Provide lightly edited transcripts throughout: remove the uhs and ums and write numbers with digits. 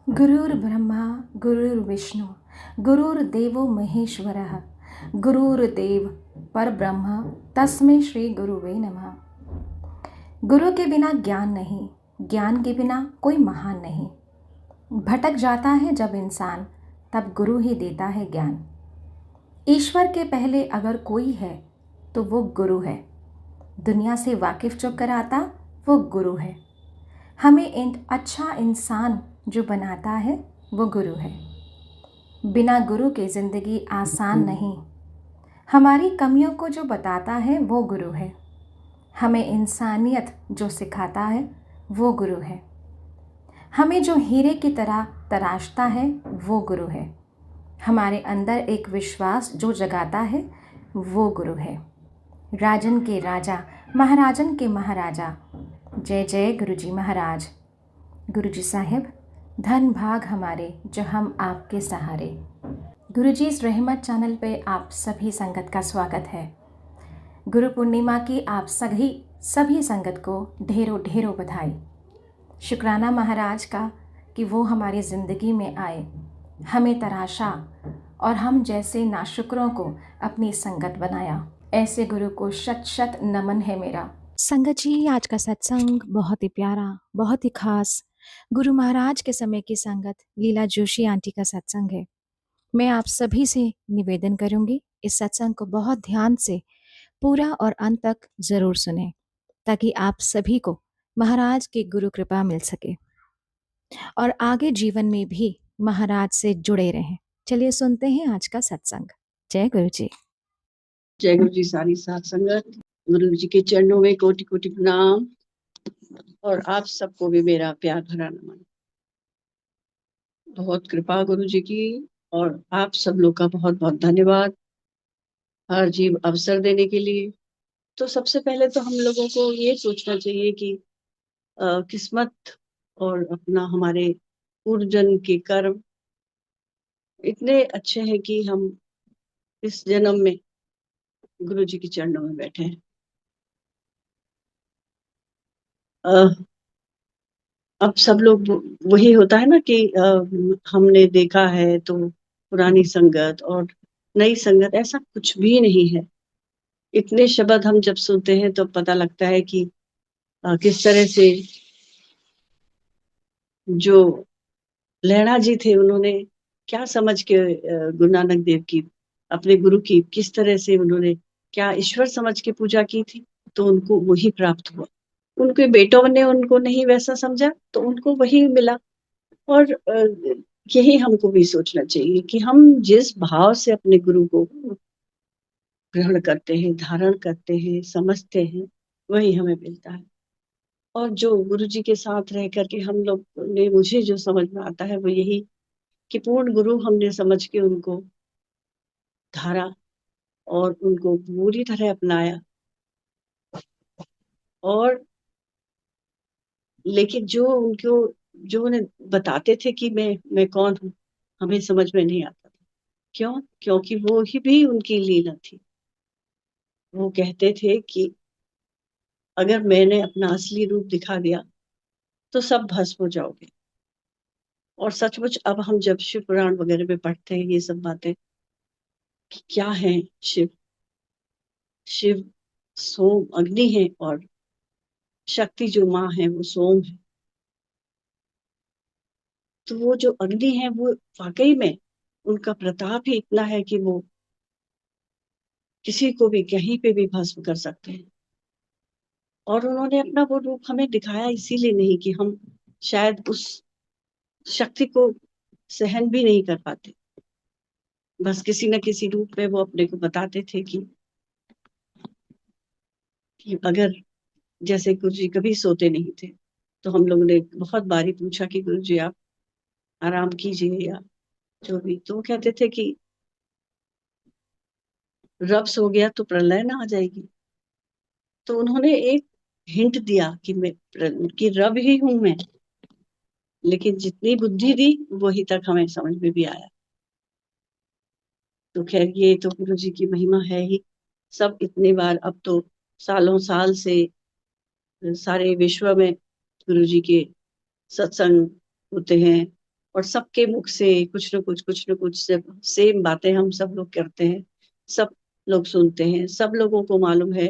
गुरुर्ब्रह्मा गुरुर्विष्णु गुरुर्देवो महेश्वरः गुरुर्देव परब्रह्म तस्मै श्री गुरुवे नमः। गुरु के बिना ज्ञान नहीं, ज्ञान के बिना कोई महान नहीं। भटक जाता है जब इंसान, तब गुरु ही देता है ज्ञान। ईश्वर के पहले अगर कोई है तो वो गुरु है। दुनिया से वाकिफ जो कराता वो गुरु है। हमें अच्छा इंसान जो बनाता है वो गुरु है। बिना गुरु के ज़िंदगी आसान नहीं। हमारी कमियों को जो बताता है वो गुरु है। हमें इंसानियत जो सिखाता है वो गुरु है। हमें जो हीरे की तरह तराशता है वो गुरु है। हमारे अंदर एक विश्वास जो जगाता है वो गुरु है। राजन के राजा, महाराजन के महाराजा, जय जय गुरुजी महाराज। गुरुजी साहिब, धन भाग हमारे जो हम आपके सहारे। गुरुजी इस रहमत चैनल पे आप सभी संगत का स्वागत है। गुरु पूर्णिमा की आप सभी संगत को ढेरों ढेरों बधाई। शुक्राना महाराज का कि वो हमारी ज़िंदगी में आए, हमें तराशा और हम जैसे नाशुक्रों को अपनी संगत बनाया। ऐसे गुरु को शत शत नमन है मेरा। संगत जी, आज का सत्संग बहुत ही प्यारा, बहुत ही खास गुरु महाराज के समय की संगत लीला जोशी आंटी का सत्संग है। मैं आप सभी से निवेदन करूंगी इस सत्संग को बहुत ध्यान से पूरा और अंत तक जरूर सुने, ताकि आप सभी को महाराज की गुरु कृपा मिल सके और आगे जीवन में भी महाराज से जुड़े रहें। चलिए सुनते हैं आज का सत्संग। जय गुरु जी। जय गुरु जी। सारी साथ संगत गुरु जी के चरणों में कोटि कोटि प्रणाम और आप सबको भी मेरा प्यार भरा नमन। बहुत कृपा गुरु जी की और आप सब लोग का बहुत बहुत धन्यवाद हर जीव अवसर देने के लिए। तो सबसे पहले तो हम लोगों को ये सोचना चाहिए कि किस्मत और अपना हमारे पूर्वजन्म के कर्म इतने अच्छे हैं कि हम इस जन्म में गुरु जी के चरणों में बैठे हैं। अब सब लोग वही होता है ना कि हमने देखा है तो पुरानी संगत और नई संगत ऐसा कुछ भी नहीं है। इतने शब्द हम जब सुनते हैं तो पता लगता है कि किस तरह से जो लहरा जी थे उन्होंने क्या समझ के गुरु नानक देव की अपने गुरु की किस तरह से उन्होंने क्या ईश्वर समझ के पूजा की थी, तो उनको वही प्राप्त हुआ। उनके बेटों ने उनको नहीं वैसा समझा तो उनको वही मिला। और यही हमको भी सोचना चाहिए कि हम जिस भाव से अपने गुरु को ग्रहण करते हैं, धारण करते हैं, समझते हैं, वही हमें मिलता है। और जो गुरु जी के साथ रह करके हम लोग ने मुझे जो समझ में आता है वो यही कि पूर्ण गुरु हमने समझ के उनको धारा और उनको पूरी तरह अपनाया। और लेकिन जो उन्हें बताते थे कि मैं कौन हूँ, हमें समझ में नहीं आता था। क्यों? क्योंकि वो ही भी उनकी लीला थी। वो कहते थे कि अगर मैंने अपना असली रूप दिखा दिया तो सब भस्म हो जाओगे। और सचमुच अब हम जब शिव पुराण वगैरह में पढ़ते हैं ये सब बातें कि क्या है शिव। शिव सोम अग्नि है और शक्ति जो माँ है वो सोम है। तो वो जो अग्नि है वो वाकई में उनका प्रताप ही इतना है कि वो किसी को भी कहीं पे भी भस्म कर सकते हैं। और उन्होंने अपना वो रूप हमें दिखाया इसीलिए नहीं कि हम शायद उस शक्ति को सहन भी नहीं कर पाते। बस किसी न किसी रूप में वो अपने को बताते थे कि अगर जैसे गुरु जी कभी सोते नहीं थे तो हम लोगों ने बहुत बारी पूछा कि गुरु जी आप आराम कीजिए या जो भी, तो वो कहते थे कि रब सो गया तो प्रलय ना आ जाएगी। तो उन्होंने एक हिंट दिया कि रब ही हूं मैं, लेकिन जितनी बुद्धि दी वही तक हमें समझ में भी आया। तो खैर ये तो गुरु जी की महिमा है ही। सब इतनी बार अब तो सालों साल से सारे विश्व में गुरु जी के सत्संग होते हैं। और सबके मुख से कुछ न कुछ सेम बातें हम सब लोग करते हैं, सब लोग सुनते हैं, सब लोगों को मालूम है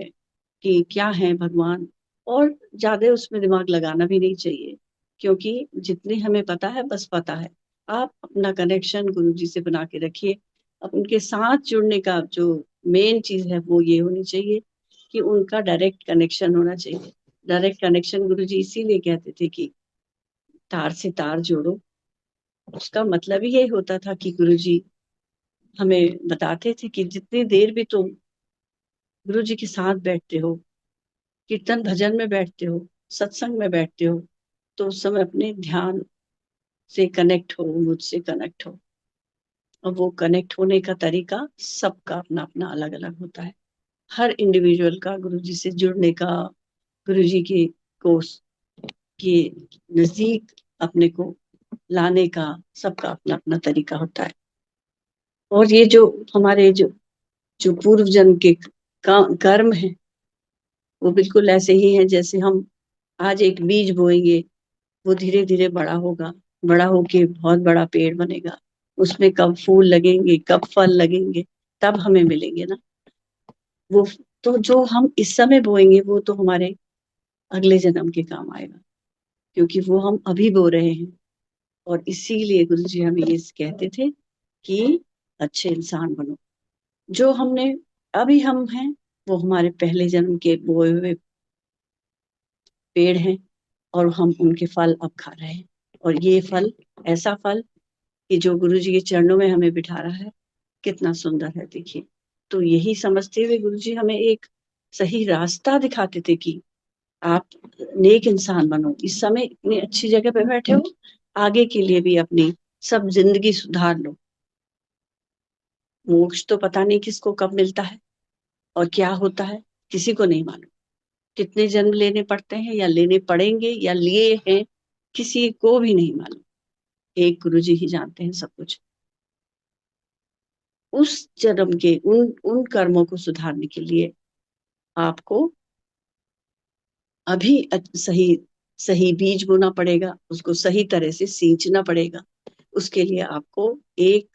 कि क्या है भगवान। और ज्यादा उसमें दिमाग लगाना भी नहीं चाहिए, क्योंकि जितने हमें पता है बस पता है। आप अपना कनेक्शन गुरु जी से बना के रखिए। अब उनके साथ जुड़ने का जो मेन चीज है वो ये होनी चाहिए कि उनका डायरेक्ट कनेक्शन होना चाहिए। डायरेक्ट कनेक्शन गुरु जी इसीलिए कहते थे कि तार से तार जोड़ो। उसका मतलब ही ये होता था कि गुरु जी हमें बताते थे कि जितनी देर भी तुम गुरु जी के साथ बैठते हो, कीर्तन भजन में बैठते हो, सत्संग में बैठते हो, तो उस समय अपने ध्यान से कनेक्ट हो, मुझसे कनेक्ट हो। और वो कनेक्ट होने का तरीका सबका अपना अपना अलग अलग होता है। हर इंडिविजुअल का गुरु जी से जुड़ने का, गुरु जी के कोर्स के नजदीक अपने को लाने का, सबका अपना अपना तरीका होता है। और ये जो हमारे जो जो पूर्व जन्म के कर्म है, वो बिल्कुल ऐसे ही हैं जैसे हम आज एक बीज बोएंगे, वो धीरे धीरे बड़ा होगा, बड़ा होके बहुत बड़ा पेड़ बनेगा। उसमें कब फूल लगेंगे, कब फल लगेंगे, तब हमें मिलेंगे ना वो। तो जो हम इस समय बोएंगे वो तो हमारे अगले जन्म के काम आएगा, क्योंकि वो हम अभी बो रहे हैं। और इसीलिए गुरु जी हमें ये कहते थे कि अच्छे इंसान बनो। जो हमने अभी हम हैं, वो हमारे पहले जन्म के बोए हुए पेड़ हैं, और हम उनके फल अब खा रहे हैं। और ये फल, ऐसा फल कि जो गुरु जी के चरणों में हमें बिठा रहा है, कितना सुंदर है देखिए। तो यही समझते हुए गुरु जी हमें एक सही रास्ता दिखाते थे कि आप नेक इंसान बनो, इस समय इतनी अच्छी जगह पे बैठे हो, आगे के लिए भी अपनी सब जिंदगी सुधार लो। मोक्ष तो पता नहीं किसको कब मिलता है और क्या होता है, किसी को नहीं मालूम। कितने जन्म लेने पड़ते हैं या लेने पड़ेंगे या लिए हैं, किसी को भी नहीं मालूम। एक गुरु जी ही जानते हैं सब कुछ। उस जन्म के उन उन कर्मों को सुधारने के लिए आपको अभी सही सही बीज बोना पड़ेगा, उसको सही तरह से सींचना पड़ेगा। उसके लिए आपको एक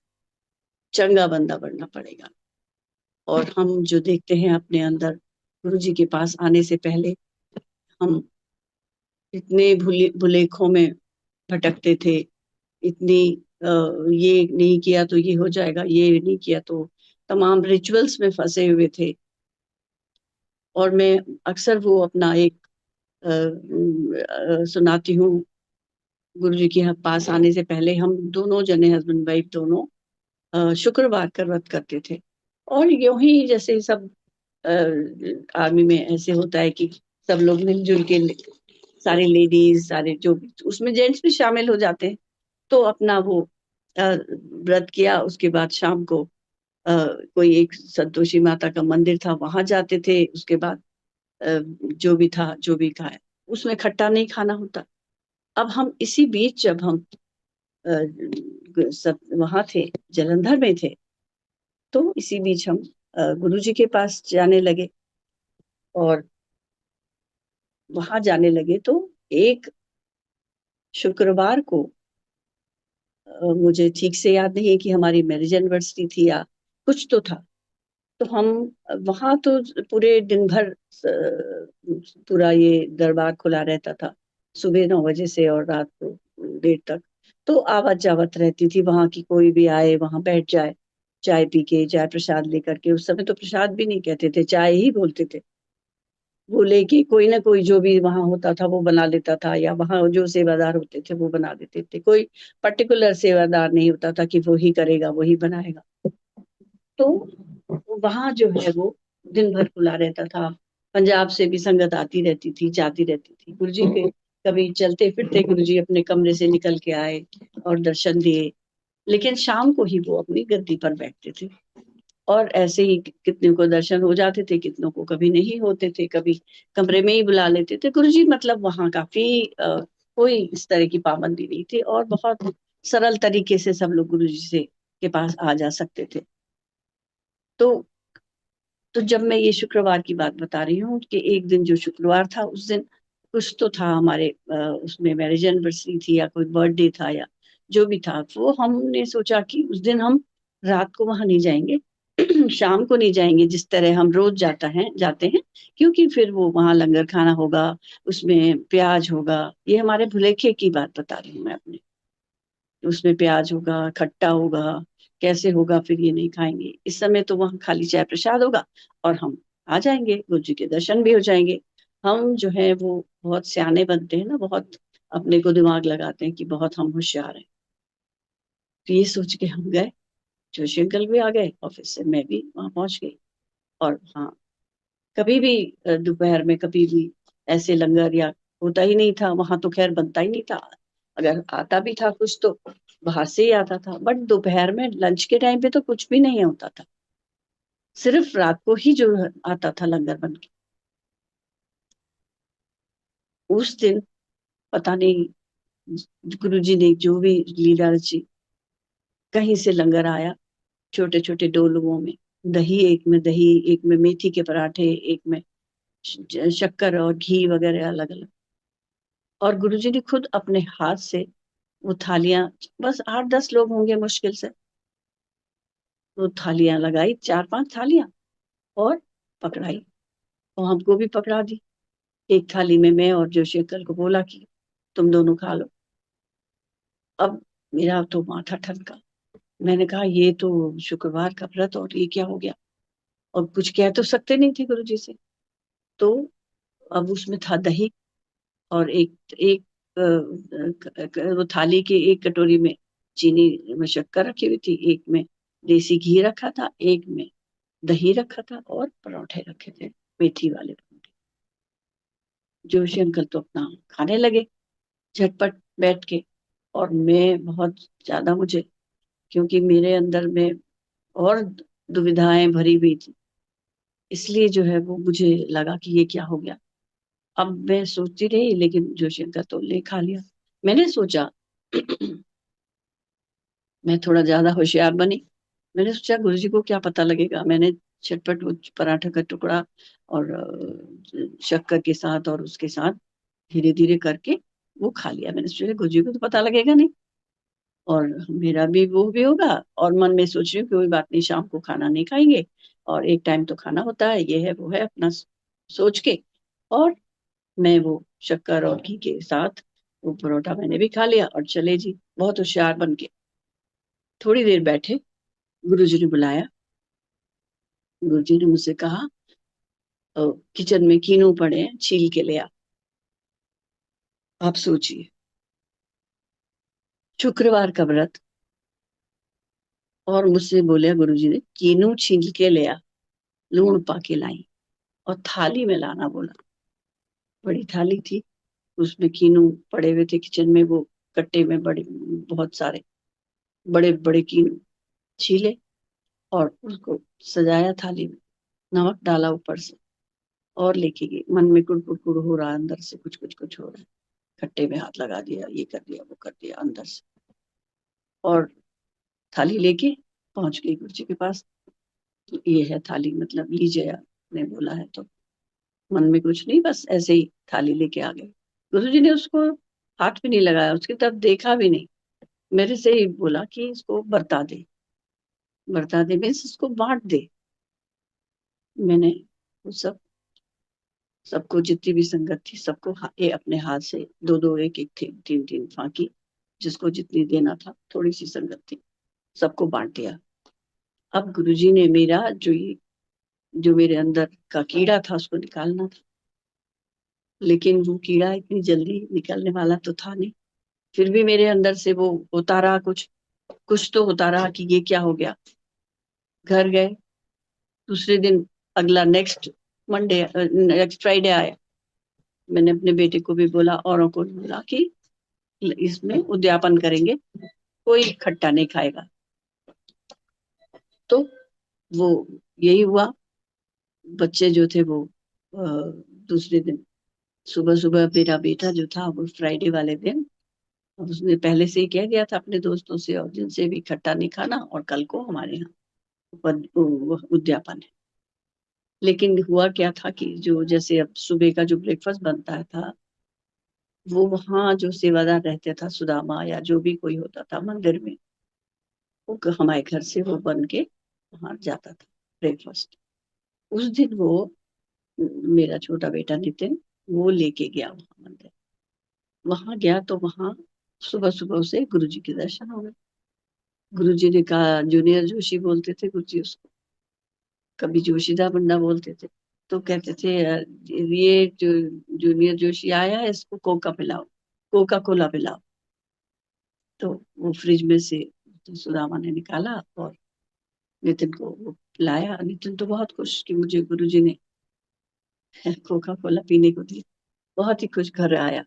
चंगा बंदा बनना पड़ेगा। और हम जो देखते हैं अपने अंदर, गुरु जी के पास आने से पहले हम इतने भुलेखों में भटकते थे, इतनी ये नहीं किया तो ये हो जाएगा, ये नहीं किया तो, तमाम रिचुअल्स में फंसे हुए थे। और मैं अक्सर वो अपना एक सुनाती हूँ। गुरु जी के पास आने से पहले हम दोनों जने, हस्बैंड वाइफ दोनों, शुक्रवार का व्रत करते थे। और यूं ही जैसे सब आर्मी में ऐसे होता है कि सब लोग मिलजुल के, सारी लेडीज, सारे जो उसमें जेंट्स भी शामिल हो जाते हैं, तो अपना वो व्रत किया। उसके बाद शाम को कोई एक संतोषी माता का मंदिर था, वहां जाते थे। उसके बाद जो भी था, जो भी खाया, उसमें खट्टा नहीं खाना होता। अब हम इसी बीच जब हम सब वहां थे, जलंधर में थे, तो इसी बीच हम गुरु जी के पास जाने लगे। और वहां जाने लगे तो एक शुक्रवार को, मुझे ठीक से याद नहीं है कि हमारी मैरिज एनिवर्सरी थी या कुछ तो था। तो हम वहां तो पूरे दिन भर पूरा ये दरबार खुला रहता था, सुबह 9 बजे से और रात को देर तक। तो आवत जावत रहती थी वहां की, कोई भी आए वहां बैठ जाए, चाय पी के, चाय प्रसाद लेकर के। उस समय तो प्रसाद भी नहीं कहते थे, चाय ही बोलते थे। वो लेके कोई ना कोई जो भी वहां होता था वो बना लेता था, या वहां जो सेवादार होते थे वो बना देते थे। कोई पर्टिकुलर सेवादार नहीं होता था कि वो ही करेगा, वही बनाएगा। तो वहां जो है वो दिन भर खुला रहता था। पंजाब से भी संगत आती रहती थी, जाती रहती थी। गुरुजी के कभी चलते फिरते गुरुजी अपने कमरे से निकल के आए और दर्शन दिए। लेकिन शाम को ही वो अपनी गद्दी पर बैठते थे। और ऐसे ही कितने को दर्शन हो जाते थे, कितनों को कभी नहीं होते थे, कभी कमरे में ही बुला लेते थे गुरुजी। मतलब वहां काफी कोई इस तरह की पाबंदी नहीं थी, और बहुत सरल तरीके से सब लोग गुरुजी से के पास आ जा सकते थे। तो जब मैं ये शुक्रवार की बात बता रही हूँ कि एक दिन जो शुक्रवार था, उस दिन कुछ तो था हमारे उसमें मैरिज एनिवर्सरी थी या कोई बर्थडे था, या जो भी था, वो हमने सोचा कि उस दिन हम रात को वहां नहीं जाएंगे, शाम को नहीं जाएंगे जिस तरह हम रोज जाते हैं, क्योंकि फिर वो वहां लंगर खाना होगा, उसमें प्याज होगा। ये हमारे भुलेखे की बात बता रही हूँ मैं अपने। उसमें प्याज होगा, खट्टा होगा, कैसे होगा, फिर ये नहीं खाएंगे। इस समय तो वहां खाली चाय प्रसाद होगा और हम आ जाएंगे, गुरु जी के दर्शन भी हो जाएंगे। हम जो है वो बहुत सियाने बनते हैं ना, बहुत अपने को दिमाग लगाते हैं कि बहुत हम होशियार हैं। तो ये सोच के हम गए, जोशी अंकल भी आ गए, ऑफिस से मैं भी वहां पहुंच गई। और हाँ, कभी भी दोपहर में कभी भी ऐसे लंगर या होता ही नहीं था वहां, तो खैर बनता ही नहीं था। अगर आता भी था कुछ तो बाहर से ही आता था, बट दोपहर में लंच के टाइम पे तो कुछ भी नहीं होता था, सिर्फ रात को ही जो आता था लंगर बन के। उस दिन पता नहीं गुरु जी ने जो भी लीला रची, कहीं से लंगर आया, छोटे छोटे डोलुओं में दही, एक में दही, एक में मेथी के पराठे, एक में शक्कर और घी वगैरह अलग अलग। और गुरुजी ने खुद अपने हाथ से वो थालियां, बस 8-10 लोग होंगे मुश्किल से, वो थालियां लगाई, 4-5 थालियां, और पकड़ाई, और हमको भी पकड़ा दी। एक थाली में मैं और जोशी अंकल को बोला कि तुम दोनों खा लो। अब मेरा तो माथा ठनका। मैंने कहा ये तो शुक्रवार का व्रत, और ये क्या हो गया? और कुछ कह तो सकते नहीं थे गुरु जी से। तो अब उसमें था दही, और एक एक वो थाली के एक कटोरी में चीनी में शक्कर रखी हुई थी, एक में देसी घी रखा था, एक में दही रखा था, और पराठे रखे थे, मेथी वाले पराठे। जोशी अंकल तो अपना खाने लगे झटपट बैठ के, और मैं बहुत ज्यादा मुझे, क्योंकि मेरे अंदर में और दुविधाएं भरी हुई थी, इसलिए जो है वो मुझे लगा कि ये क्या हो गया। अब मैं सोचती रही, लेकिन जोशी अंकल तो ले खा लिया। मैंने सोचा मैं थोड़ा ज्यादा होशियार बनी। मैंने सोचा गुरु जी को क्या पता लगेगा। मैंने झटपट वो पराठा का टुकड़ा और शक्कर के साथ और उसके साथ धीरे धीरे करके वो खा लिया। मैंने सोचा गुरु जी को तो पता लगेगा नहीं, और मेरा भी वो भी होगा। और मन में सोच रही हूँ कोई बात नहीं, शाम को खाना नहीं खाएंगे, और एक टाइम तो खाना होता है, ये है वो है, अपना सोच के। और मैं वो शक्कर और घी के साथ वो परोठा मैंने भी खा लिया, और चले जी बहुत होशियार बन के। थोड़ी देर बैठे, गुरुजी ने बुलाया। गुरुजी ने मुझसे कहा, किचन में कीनू पड़े हैं, छील के ले आ। आप सोचिए, शुक्रवार का व्रत, और मुझसे बोले गुरुजी ने कीनू छील के ले आ, लूण पा के लाई, और थाली में लाना बोला। बड़ी थाली थी, उसमें कीनू पड़े हुए थे किचन में, वो कट्टे में बड़े, बहुत सारे बड़े बड़े कीनू छीले, और उसको सजाया थाली में, नमक डाला ऊपर से, और लेके गई। मन में कुड़ हो रहा है, अंदर से कुछ कुछ कुछ हो रहा है। खट्टे में हाथ लगा दिया, ये कर दिया वो कर दिया अंदर से, और थाली लेके पहुंच गई गुरु जी के पास। तो ये है थाली, मतलब लीजिए, आपने बोला है तो। मन में कुछ नहीं, बस ऐसे ही थाली लेके आ गए। गुरु जी ने उसको हाथ भी नहीं लगाया, उसकी तरफ देखा भी नहीं, मेरे से ही बोला कि इसको बरता दे। बरता दे मीन्स इसको बांट दे। मैंने वो सबको, जितनी भी संगत थी सबको ये अपने हाथ से दो दो, एक एक, तीन तीन फाकी, जिसको जितनी देना था, थोड़ी सी संगत थी, सबको बांट दिया। अब गुरुजी ने मेरा जो मेरे अंदर का कीड़ा था उसको निकालना था, लेकिन वो कीड़ा इतनी जल्दी निकलने वाला तो था नहीं। फिर भी मेरे अंदर से वो होता रहा, कुछ कुछ तो होता रहा कि ये क्या हो गया। घर गए, दूसरे दिन, अगला नेक्स्ट मंडे, नेक्स्ट फ्राइडे आया। मैंने अपने बेटे को भी बोला, औरों को भी बोला कि इसमें उद्यापन करेंगे, कोई खट्टा नहीं खाएगा। तो वो यही हुआ। बच्चे जो थे वो दूसरे दिन सुबह सुबह, मेरा बेटा जो था वो फ्राइडे वाले दिन, अब उसने पहले से ही कह दिया था अपने दोस्तों से और जिनसे भी, खट्टा नहीं खाना, और कल को हमारे यहाँ उद्यापन है। लेकिन हुआ क्या था कि जो जैसे अब सुबह का जो ब्रेकफास्ट बनता था, वो वहां जो सेवादार रहते था, सुदामा या जो भी कोई होता था मंदिर में, वो हमारे घर से वो बन के वहां जाता था ब्रेकफास्ट। उस दिन वो मेरा छोटा बेटा नितिन वो लेके गया वहां मंदिर। वहां गया तो वहां सुबह सुबह उसे गुरु जी के दर्शन हो गए। गुरु जी ने कहा, जूनियर जोशी बोलते थे गुरु जी उसको, कभी जोशीदा मुन्ना बोलते थे। तो कहते थे ये जो जूनियर जोशी आया है इसको कोका पिलाओ, कोका कोला पिलाओ। तो वो फ्रिज में से तो सुदामा ने निकाला और नितिन को वो पिलाया। नितिन तो बहुत खुश कि मुझे गुरुजी ने कोका कोला पीने को दिया। बहुत ही खुश घर आया।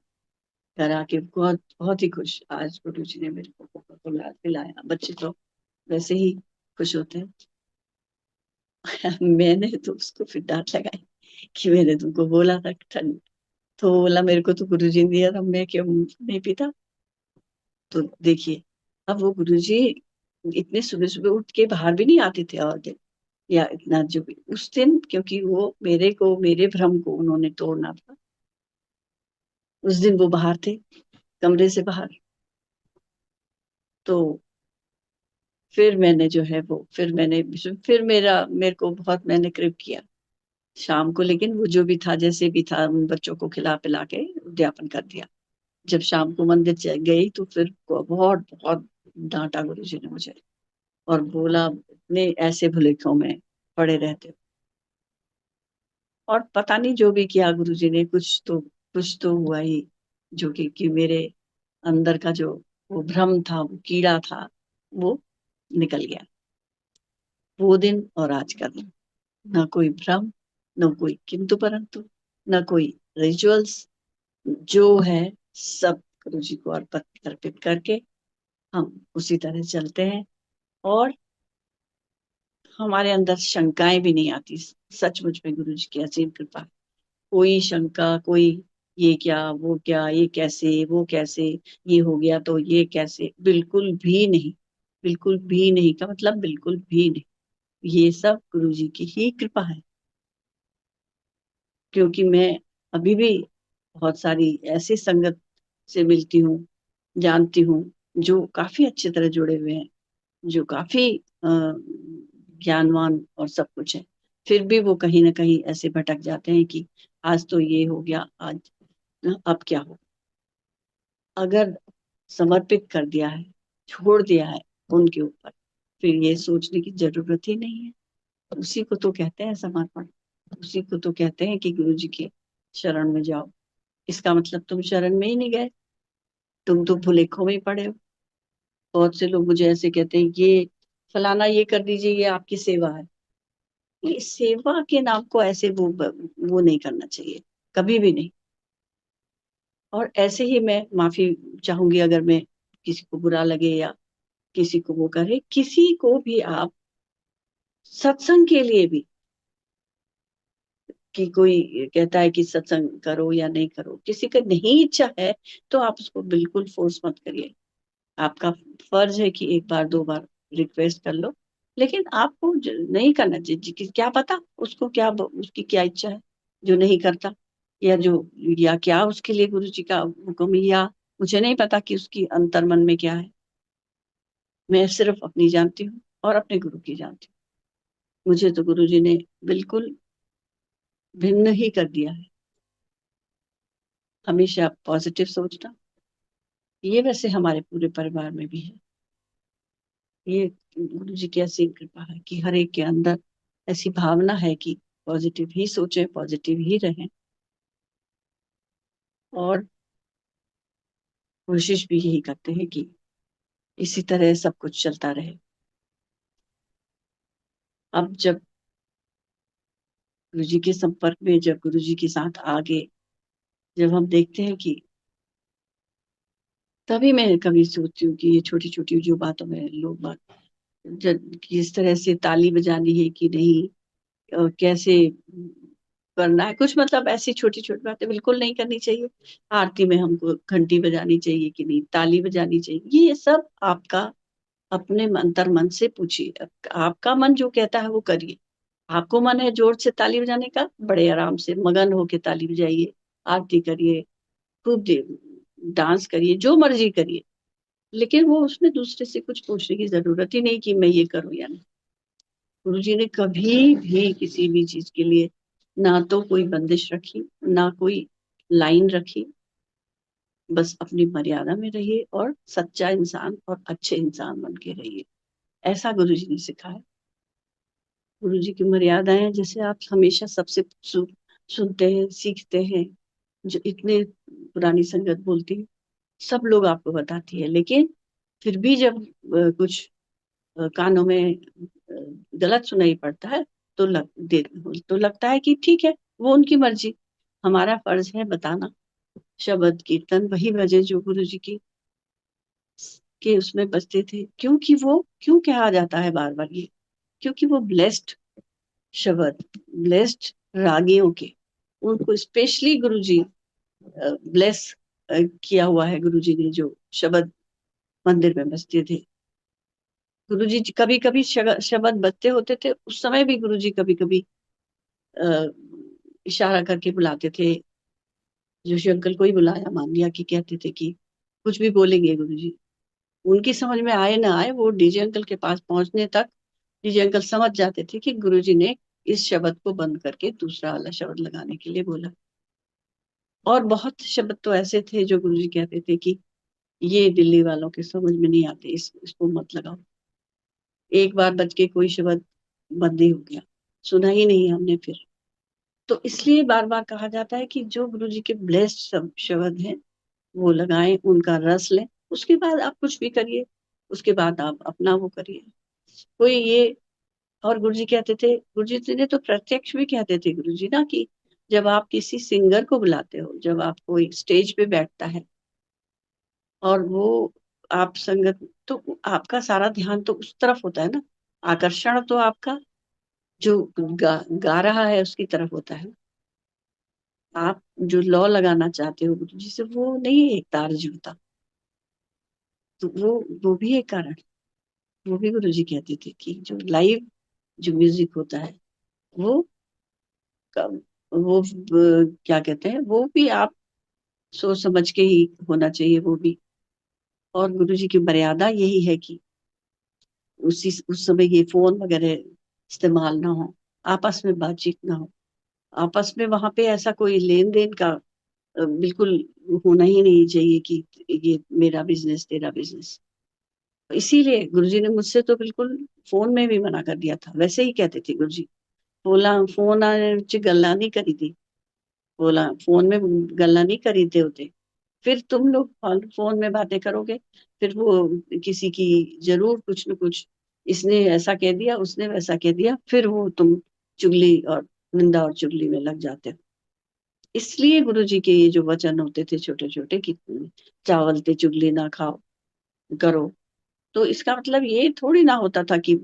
घर आके बहुत बहुत ही खुश, आज गुरुजी ने मेरे को कोका कोला पिलाया। बच्चे तो वैसे ही खुश होते हैं। मैंने तो उसको फिर डांट लगाई कि मैंने तुमको बोला था ठंड, तो बोला मेरे को तो गुरुजी ने दिया था, मैं क्यों नहीं पीता। तो देखिए, अब वो गुरुजी इतने सुबह सुबह उठ के बाहर भी नहीं आते थे और दिन, या इतना जो भी उस दिन, क्योंकि वो मेरे को मेरे भ्रम को उन्होंने तोड़ना था। उस दिन वो बाहर थे, कमरे से बाहर। तो फिर मैंने जो है वो फिर मेरे को बहुत मैंने कृप किया शाम को। लेकिन वो जो भी था जैसे भी था उन बच्चों को खिला पिला के उद्यापन कर दिया। जब शाम को मंदिर गई तो फिर बहुत बहुत डांटा गुरुजी ने मुझे और बोला इतने ऐसे भुलेखों में पड़े रहते हो। और पता नहीं जो भी किया गुरुजी ने, कुछ तो हुआ ही, जो कि मेरे अंदर का जो वो भ्रम था, वो कीड़ा था, वो निकल गया। वो दिन और आज का दिन, ना कोई भ्रम, न कोई किंतु परंतु, न कोई रिचुअल्स। जो है सब गुरुजी को अर्पित अर्पित करके हम उसी तरह चलते हैं। और हमारे अंदर शंकाएं भी नहीं आती। सचमुच में गुरुजी की असीम कृपा। कोई शंका, कोई ये क्या वो क्या, ये कैसे वो कैसे, ये हो गया तो ये कैसे, बिल्कुल भी नहीं। बिल्कुल भी नहीं का मतलब बिल्कुल भी नहीं। ये सब गुरु जी की ही कृपा है। क्योंकि मैं अभी भी बहुत सारी ऐसी संगत से मिलती हूँ, जानती हूँ, जो काफी अच्छी तरह जुड़े हुए हैं, जो काफी ज्ञानवान और सब कुछ है। फिर भी वो कहीं ना कहीं ऐसे भटक जाते हैं कि आज तो ये हो गया, आज अब क्या हो। अगर समर्पित कर दिया है, छोड़ दिया है उनके ऊपर, फिर ये सोचने की जरूरत ही नहीं है। उसी को तो कहते हैं समर्पण। उसी को तो कहते हैं कि गुरु जी के शरण में जाओ। इसका मतलब तुम शरण में ही नहीं गए, तुम तो भुलेखों में ही पड़े हो। बहुत से लोग मुझे ऐसे कहते हैं, ये फलाना ये कर दीजिए, ये आपकी सेवा है। ये सेवा के नाम को ऐसे वो नहीं करना चाहिए, कभी भी नहीं। और ऐसे ही मैं माफी चाहूंगी अगर मैं किसी को बुरा लगे या किसी को वो करे। किसी को भी आप सत्संग के लिए भी, कि कोई कहता है कि सत्संग करो या नहीं करो, किसी का नहीं इच्छा है तो आप उसको बिल्कुल फोर्स मत करिए। आपका फर्ज है कि एक बार दो बार रिक्वेस्ट कर लो, लेकिन आपको नहीं करना चाहिए क्या पता उसको क्या, उसकी क्या इच्छा है जो नहीं करता, या जो, या क्या उसके लिए गुरु जी का हुक्म है, या मुझे नहीं पता कि उसकी अंतर मन में क्या है। मैं सिर्फ अपनी जानती हूँ और अपने गुरु की जानती हूँ। मुझे तो गुरु जी ने बिल्कुल भिन्न ही कर दिया है। हमेशा पॉजिटिव सोचना, ये वैसे हमारे पूरे परिवार में भी है। ये गुरु जी की ऐसी कृपा है कि हर एक के अंदर ऐसी भावना है कि पॉजिटिव ही सोचे, पॉजिटिव ही रहें। और कोशिश भी यही करते हैं कि इसी तरह सब कुछ चलता रहे। अब जब गुरु जी के संपर्क में, जब गुरु जी के साथ आगे जब हम देखते हैं कि, तभी मैं कभी सोचती हूँ कि ये छोटी छोटी जो बातों में लोग बात, किस तरह से ताली बजानी है कि नहीं, कैसे करना है, कुछ मतलब ऐसी छोटी छोटी बातें बिल्कुल नहीं करनी चाहिए। आरती में हमको घंटी बजानी चाहिए कि नहीं, ताली बजानी चाहिए, ये सब आपका अपने अंतर मन से पूछिए। आपका मन जो कहता है वो करिए। आपको मन है जोर से ताली बजाने का, बड़े आराम से मगन होके ताली बजाइए, आरती करिए, खूब डांस करिए, जो मर्जी करिए, लेकिन वो उसमें दूसरे से कुछ पूछने की जरूरत ही नहीं कि मैं ये करूं या नहीं। गुरु जी ने कभी भी किसी भी चीज के लिए ना तो कोई बंदिश रखी, ना कोई लाइन रखी। बस अपनी मर्यादा में रहिए और सच्चा इंसान और अच्छे इंसान बन के रहिए, ऐसा गुरु जी ने सिखाया। गुरु जी की मर्यादाएं जैसे आप हमेशा सबसे सुनते हैं, सीखते हैं, जो इतने पुरानी संगत बोलती है, सब लोग आपको बताती है, लेकिन फिर भी जब कुछ कानों में गलत सुनाई पड़ता है तो तो लगता है कि ठीक है, वो उनकी मर्जी। हमारा फर्ज है बताना, शब्द कीर्तन वही भजे जो गुरु जी की के उसमें बजते थे। क्योंकि वो क्यों कहा जाता है बार बार ये, क्योंकि वो ब्लेस्ड शब्द, ब्लेस्ड रागियों के, उनको स्पेशली गुरु जी ब्लेस किया हुआ है। गुरु जी ने जो शब्द मंदिर में बजते थे, गुरु जी कभी कभी शब्द बजते होते थे, उस समय भी गुरु जी कभी कभी इशारा करके बुलाते थे। जोशी अंकल को ही बुलाया, मान लिया कि कहते थे कि कुछ भी बोलेंगे गुरु जी, उनकी समझ में आए ना आए, वो डीजे अंकल के पास पहुंचने तक डीजे अंकल समझ जाते थे कि गुरु जी ने इस शब्द को बंद करके दूसरा वाला शब्द लगाने के लिए बोला। और बहुत शब्द तो ऐसे थे जो गुरु जी कहते थे कि ये दिल्ली वालों के समझ में नहीं आते, इसको मत लगाओ। एक बार बज के कोई शब्द बंद ही हो गया, सुना ही नहीं हमने फिर। तो इसलिए बार बार कहा जाता है कि जो गुरु जी के ब्लेस्ड शब्द हैं वो लगाएं, उनका रस लें, उसके बाद आप कुछ भी करिए, उसके बाद आप अपना वो करिए। कोई ये, और गुरु जी कहते थे, गुरु जी ने तो प्रत्यक्ष भी कहते थे गुरु जी ना कि जब आप किसी सिंगर को बुलाते हो, जब आप कोई स्टेज पे बैठता है और वो आप संगत, तो आपका सारा ध्यान तो उस तरफ होता है ना, आकर्षण तो आपका जो गा रहा है उसकी तरफ होता है। आप जो लौ लगाना चाहते हो गुरु जी से, वो नहीं एक तार जुड़ता। तो वो भी एक कारण, वो भी गुरु जी कहते थे कि जो लाइव जो म्यूजिक होता है वो वो क्या कहते हैं, वो भी आप सोच समझ के ही होना चाहिए वो भी। और गुरु जी की मर्यादा यही है कि उस समय ये फोन वगैरह इस्तेमाल ना हो, आपस में बातचीत ना हो, आपस में वहां पे ऐसा कोई लेन देन का बिल्कुल होना ही नहीं चाहिए कि ये मेरा बिजनेस तेरा बिजनेस। इसीलिए गुरुजी ने मुझसे तो बिल्कुल फोन में भी मना कर दिया था, वैसे ही कहते थे गुरुजी, बोला फोन च गल्ला नहीं करी थी, बोला फोन में गल्ला नहीं करी थे होते, फिर तुम लोग फोन में बातें करोगे, फिर वो किसी की जरूर कुछ न कुछ, इसने ऐसा कह दिया उसने वैसा कह दिया, फिर वो तुम चुगली और निंदा और चुगली में लग जाते हो। इसलिए गुरु जी के ये जो वचन होते थे छोटे छोटे कि चावल ते चुगली ना खाओ करो, तो इसका मतलब ये थोड़ी ना होता था कि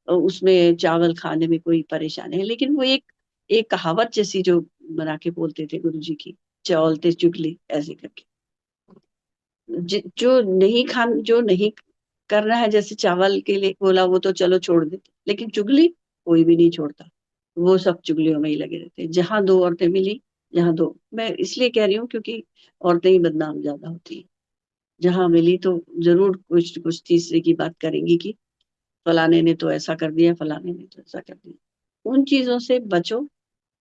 उसमें चावल खाने में कोई परेशानी है, लेकिन वो एक एक कहावत जैसी जो बना के बोलते थे गुरु जी की, चावल ते चुगली ऐसे करके। जो नहीं करना है, जैसे चावल के लिए बोला वो तो चलो छोड़ देते, लेकिन चुगली कोई भी नहीं छोड़ता। वो सब चुगलियों में ही लगे रहते हैं। जहां दो औरतें मिली, जहां दो, मैं इसलिए कह रही हूँ क्योंकि औरतें ही बदनाम ज्यादा होती है। जहां मिली तो जरूर कुछ कुछ तीसरे की बात करेंगी कि फलाने ने तो ऐसा कर दिया, फलाने ने तो ऐसा कर दिया। उन चीजों से बचो।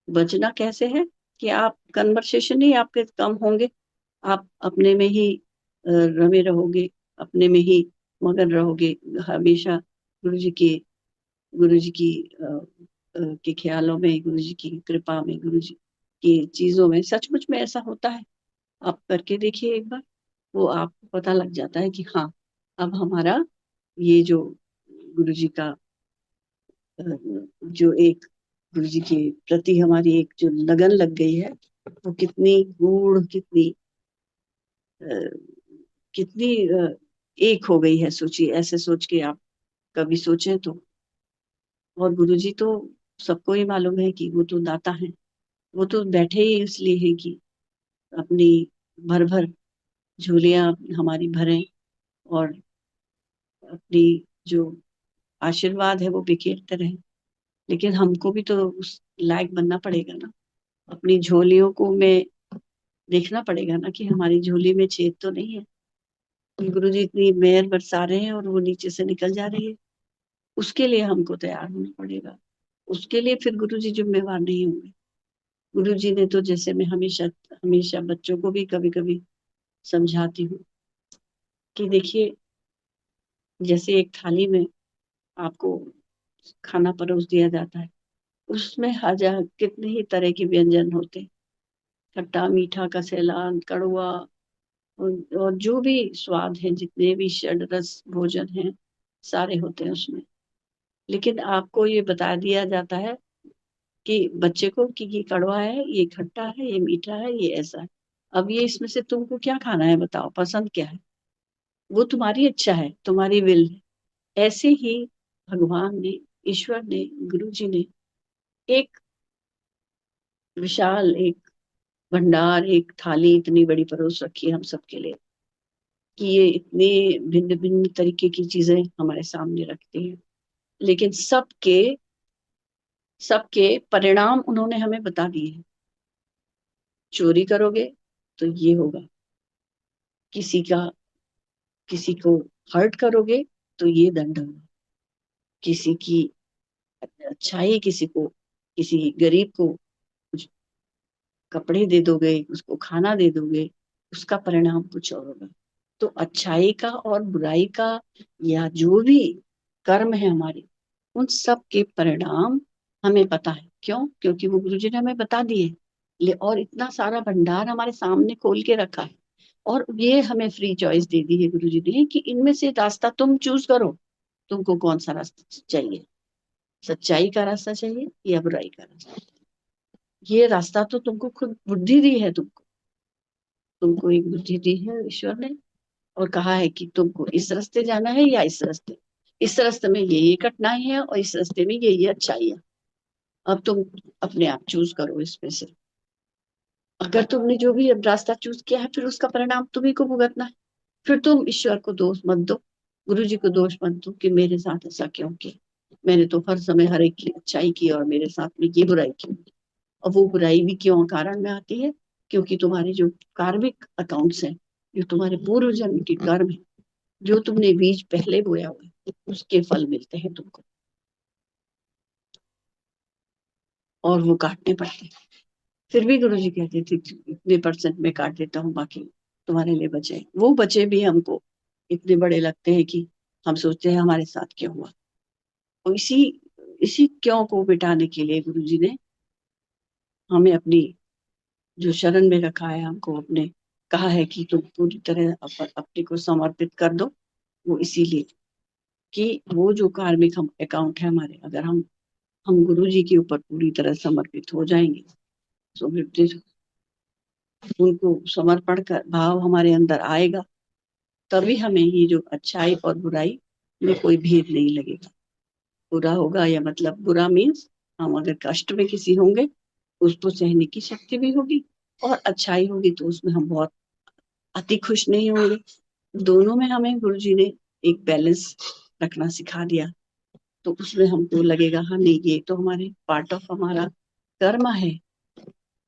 बचना कैसे है कि आप कन्वर्सेशन ही आपके कम होंगे, आप अपने में ही रमे रहोगे, अपने में ही मगन रहोगे हमेशा। गुरु जी की गुरु जी की के ख्यालों में, गुरु जी की कृपा में, गुरु जी की चीजों में, सचमुच में ऐसा होता है। आप करके देखिए एक बार, वो आपको पता लग जाता है कि हाँ, अब हमारा ये जो गुरु जी का जो एक गुरु जी के प्रति हमारी एक जो लगन लग गई है, वो कितनी गूढ़, अ, कितनी एक हो गई है। सोचिए, ऐसे सोच के आप कभी सोचें तो। और गुरु जी तो सबको ही मालूम है कि वो तो दाता है, वो तो बैठे ही इसलिए है कि अपनी भर भर झोलियां हमारी भरें, और अपनी जो आशीर्वाद है वो बिखेरते रहें। लेकिन हमको भी तो उस लायक बनना पड़ेगा ना, अपनी झोलियों को में देखना पड़ेगा ना कि हमारी झोली में छेद तो नहीं है। गुरु जी इतनी मेहर बरसा रहे हैं और वो नीचे से निकल जा रही है, उसके लिए हमको तैयार होना पड़ेगा। उसके लिए फिर गुरु जी जिम्मेवार नहीं होंगे। गुरु जी ने तो, जैसे मैं हमेशा हमेशा बच्चों को भी कभी कभी समझाती हूँ कि देखिए, जैसे एक थाली में आपको खाना परोस दिया जाता है, उसमें हजार कितने ही तरह के व्यंजन होते हैं, खट्टा मीठा का सैलान कड़वा, और जो भी स्वाद है, जितने भी षड रस भोजन हैं, सारे होते हैं उसमें। लेकिन आपको ये बता दिया जाता है कि बच्चे को कि ये कड़वा है, ये खट्टा है, ये मीठा है, ये ऐसा है। अब ये इसमें से तुमको क्या खाना है, बताओ, पसंद क्या है? वो तुम्हारी इच्छा है, तुम्हारी विल है। ऐसे ही भगवान ने, ईश्वर ने, गुरु जी ने एक विशाल, एक भंडार, एक थाली इतनी बड़ी परोस रखी है हम सबके लिए, कि ये इतने भिन्न भिन्न तरीके की चीजें हमारे सामने रखती हैं। लेकिन सबके सबके परिणाम उन्होंने हमें बता दिए हैं। चोरी करोगे तो ये होगा, किसी का किसी को हर्ट करोगे तो ये दंड होगा, किसी की अच्छाई, किसी गरीब को कुछ कपड़े दे दोगे, उसको खाना दे दोगे, उसका परिणाम कुछ और होगा। तो अच्छाई का और बुराई का, या जो भी कर्म है हमारे, उन सब के परिणाम हमें पता है। क्यों? क्योंकि वो गुरु जी ने हमें बता दिए। और इतना सारा भंडार हमारे सामने खोल के रखा है, और ये हमें फ्री चॉइस दे दी है गुरु जी ने कि इनमें से रास्ता तुम चूज करो, तुमको कौन सा रास्ता चाहिए, सच्चाई का रास्ता चाहिए या बुराई का रास्ता। ये रास्ता तो तुमको खुद बुद्धि दी है, तुमको तुमको एक बुद्धि दी है ईश्वर ने, और कहा है कि तुमको इस रास्ते जाना है या इस रास्ते में ये कठिनाई है और इस रास्ते में ये अच्छाई है। अब तुम अपने आप चूज करो इसमें से। अगर तुमने जो भी अब रास्ता चूज किया है, फिर उसका परिणाम तुम्ही को भुगतना है। फिर तुम ईश्वर को दोष मत दो, गुरु जी को दोष मत दो कि मेरे साथ ऐसा क्यों किया, मैंने तो हर समय हर एक की अच्छाई की और मेरे साथ में ये बुराई क्यों। और वो बुराई भी क्यों कारण में आती है? क्योंकि तुम्हारे जो कार्मिक अकाउंट्स हैं, जो तुम्हारे पूर्व जन्म के कर्म है, जो तुमने बीज पहले बोया हुआ है, उसके फल मिलते हैं तुमको, और वो काटने पड़ते हैं। फिर भी गुरु जी कहते थे इतने परसेंट में काट देता हूँ, बाकी तुम्हारे लिए बचे। वो बचे भी हमको इतने बड़े लगते हैं कि हम सोचते हैं हमारे साथ क्यों हुआ। और इसी इसी क्यों को मिटाने के लिए गुरु जी ने हमें अपनी जो शरण में रखा है, हमको अपने कहा है कि तुम पूरी तरह अपने को समर्पित कर दो। वो इसीलिए कि वो जो कार्मिक हम अकाउंट है हमारे, अगर हम गुरु जी के ऊपर पूरी तरह समर्पित हो जाएंगे, समर्पित, उनको समर्पण का भाव हमारे अंदर आएगा, तभी हमें ये जो अच्छाई और बुराई में कोई भेद नहीं लगेगा। बुरा होगा या मतलब बुरा मीन्स हम अगर कष्ट में किसी होंगे, उसको सहने की शक्ति भी होगी, और अच्छाई होगी तो उसमें हम बहुत अति खुश नहीं होंगे। दोनों में हमें गुरु जी ने एक बैलेंस रखना सिखा दिया। तो उसमें हमको लगेगा हाँ नहीं, ये तो हमारे पार्ट ऑफ हमारा कर्म है,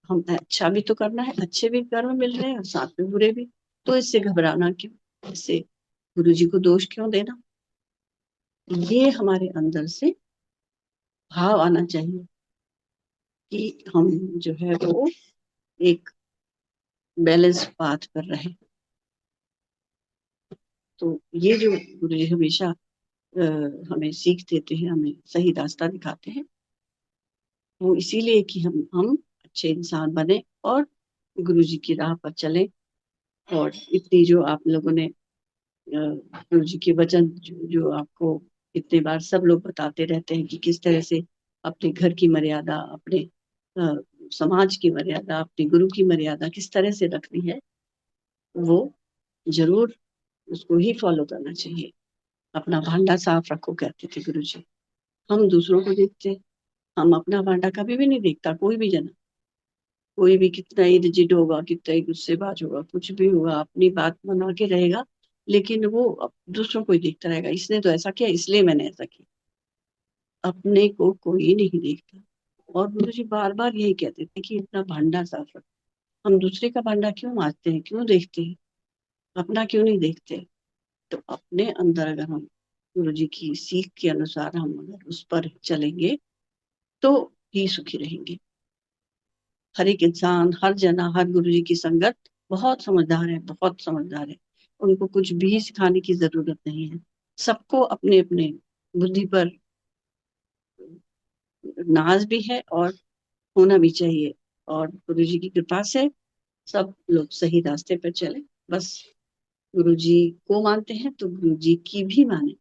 हम अच्छा भी तो करना है, अच्छे भी कर्म मिल रहे हैं और साथ में बुरे भी। तो इससे घबराना क्यों, इससे गुरु जी को दोष क्यों देना? ये हमारे अंदर से भाव आना चाहिए कि हम जो है वो एक बैलेंस पाथ पर रहे। तो ये जो गुरु जी हमेशा हमें सीख देते हैं, हमें सही रास्ता दिखाते हैं, वो इसीलिए कि हम अच्छे इंसान बने और गुरु जी की राह पर चले। और इतनी जो आप लोगों ने गुरु जी के वचन जो आपको इतने बार सब लोग बताते रहते हैं कि किस तरह से अपने घर की मर्यादा, अपने अ, समाज की मर्यादा, अपने गुरु की मर्यादा किस तरह से रखनी है, वो जरूर उसको ही फॉलो करना चाहिए। अपना भांडा साफ रखो, कहते थे गुरु जी। हम दूसरों को देखते, हम अपना भांडा कभी भी नहीं देखता। कोई भी जना, कोई भी कितना ही रिजिड होगा, कितना ही गुस्सेबाज होगा, कुछ भी होगा, अपनी बात बना के रहेगा, लेकिन वो दूसरों को ही देखता रहेगा, इसने तो ऐसा किया इसलिए मैंने ऐसा किया। अपने को कोई नहीं देखता। और गुरु जी बार बार यही कहते थे कि अपना भांडा साफ रखो। हम दूसरे का भांडा क्यों मांजते हैं, क्यों देखते हैं, अपना क्यों नहीं देखते? तो अपने अंदर अगर हम गुरु जी की सीख के अनुसार हम अगर उस पर चलेंगे तो ही सुखी रहेंगे। हर एक इंसान, हर जना, हर गुरु जी की संगत बहुत समझदार है, बहुत समझदार है। उनको कुछ भी सिखाने की जरूरत नहीं है। सबको अपने अपने बुद्धि पर नाज भी है और होना भी चाहिए। और गुरु जी की कृपा से सब लोग सही रास्ते पर चले। बस गुरु जी को मानते हैं तो गुरु जी की भी माने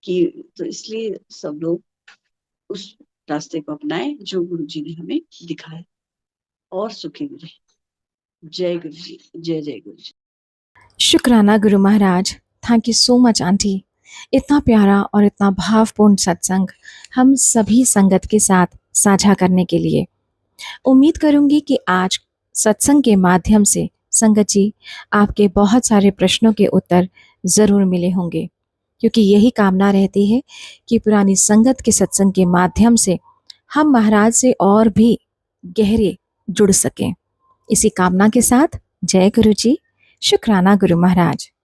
कि, तो इसलिए सब लोग उस रास्ते को अपनाएं जो गुरु जी ने हमें दिखाया और सुखी भी रहे। जय गुरु जी, जय जय गुरु जी। शुक्राना Guru Maharaj. Thank you so much aunty. इतना प्यारा और इतना भावपूर्ण सत्संग हम सभी संगत के साथ साझा करने के लिए। उम्मीद करूंगी कि आज सत्संग के माध्यम से संगत जी आपके बहुत सारे प्रश्नों के उत्तर ज़रूर मिले होंगे, क्योंकि यही कामना रहती है कि पुरानी संगत के सत्संग के माध्यम से हम महाराज से और भी गहरे जुड़ सकें। इसी कामना के साथ जय गुरु जी। शुक्राना गुरु महाराज।